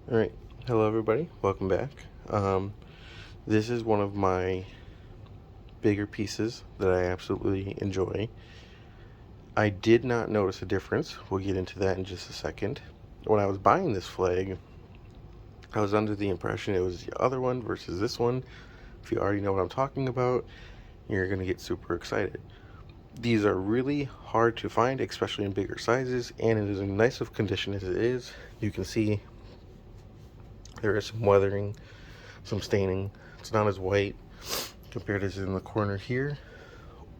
Alright, hello everybody, welcome back. This is one of my bigger pieces that I absolutely enjoy. I did not notice a difference, we'll get into that in just a second. When I was buying this flag, I was under the impression it was the other one versus this one. If you already know what I'm talking about, you're going to get super excited. These are really hard to find, especially in bigger sizes, and it is in nice of condition as it is. You can see there is some weathering, some staining. It's not as white compared to in the corner here.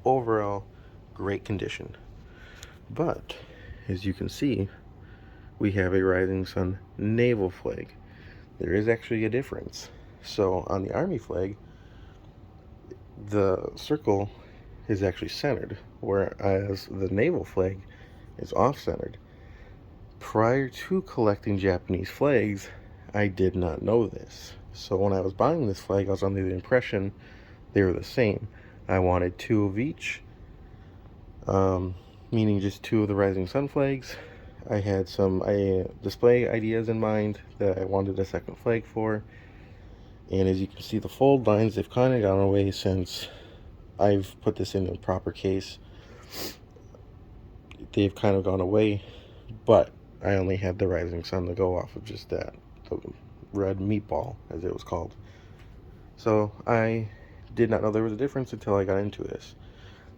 Overall, great condition. But as you can see, we have a Rising Sun naval flag. There is actually a difference. So on the Army flag, the circle is actually centered, whereas the naval flag is off-centered. Prior to collecting Japanese flags, I did not know this. So when I was buying this flag, I was under the impression they were the same. I wanted two of each, meaning just two of the Rising Sun flags. I had some display ideas in mind that I wanted a second flag for. And as you can see, the fold lines, they've kind of gone away since I've put this in a proper case. They've kind of gone away, but I only had the Rising Sun to go off of just that, the red meatball, as it was called. So I did not know there was a difference until I got into this.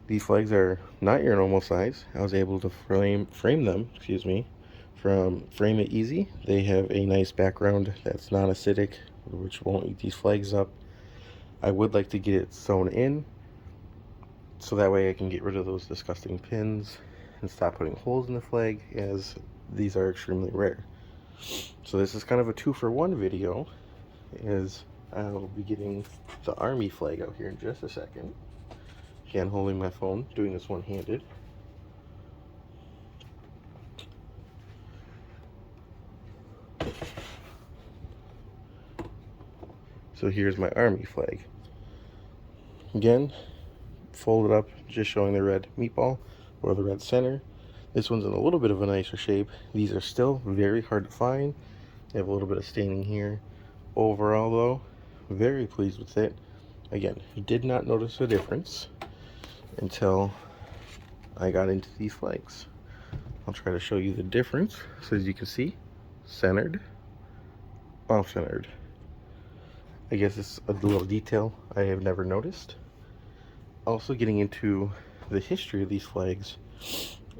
These flags are not your normal size. I was able to frame them, frame it easy. They have a nice background that's non-acidic, which won't eat these flags up. I would like to get it sewn in, so that way I can get rid of those disgusting pins and stop putting holes in the flag, as these are extremely rare. So this is kind of a 2-for-1 video, as I'll be getting the Army flag out here in just a second. Again, holding my phone, doing this one-handed. So here's my Army flag. Again, folded up, just showing the red meatball, or the red center. This one's in a little bit of a nicer shape. These are still very hard to find. They have a little bit of staining here. Overall though, very pleased with it. Again, did not notice a difference until I got into these flags. I'll try to show you the difference. So as you can see, centered, off-centered. I guess it's a little detail I have never noticed. Also, getting into the history of these flags,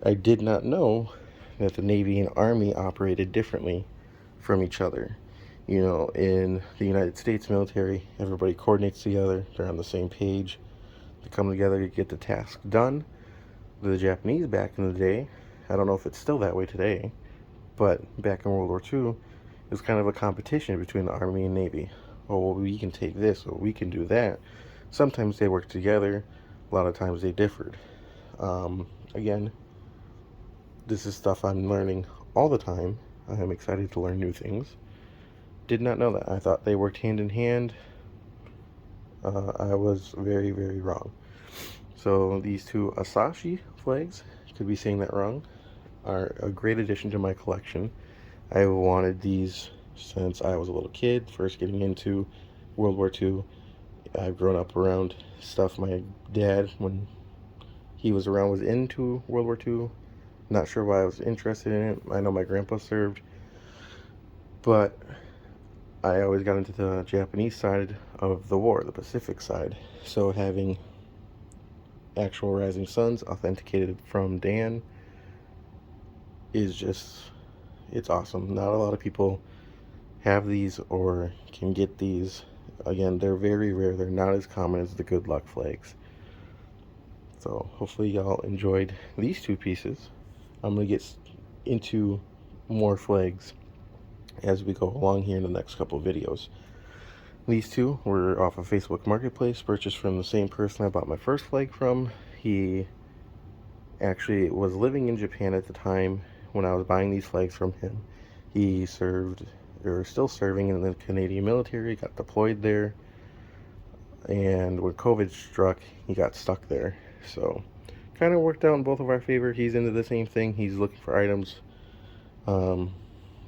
I did not know that the Navy and Army operated differently from each other. You know, in the United States military, everybody coordinates together, they're on the same page, they come together to get the task done. The Japanese back in the day, I don't know if it's still that way today, but back in World War II, it was kind of a competition between the Army and Navy. Oh, well, we can take this, or we can do that. Sometimes they worked together, a lot of times they differed. Again, this is stuff I'm learning all the time. I am excited to learn new things. Did not know that. I thought they worked hand in hand. I was very, very wrong. So these two Asahi flags, could be saying that wrong, are a great addition to my collection. I wanted these since I was a little kid, first getting into World War II. I've grown up around stuff my dad, when he was around, was into World War II. Not sure why I was interested in it. I know my grandpa served, but I always got into the Japanese side of the war, the Pacific side. So having actual Rising Suns authenticated from Dan is just, it's awesome. Not a lot of people have these or can get these. Again, they're very rare. They're not as common as the good luck flags. So hopefully y'all enjoyed these two pieces. I'm going to get into more flags as we go along here in the next couple of videos. These two were off of Facebook Marketplace, purchased from the same person I bought my first flag from. He actually was living in Japan at the time when I was buying these flags from him. He served, or still serving, in the Canadian military, got deployed there, and when COVID struck, he got stuck there. So kind of worked out in both of our favor. He's into the same thing. He's looking for items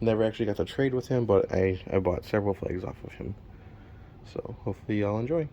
Never actually got to trade with him, but I bought several flags off of him. So hopefully y'all enjoy.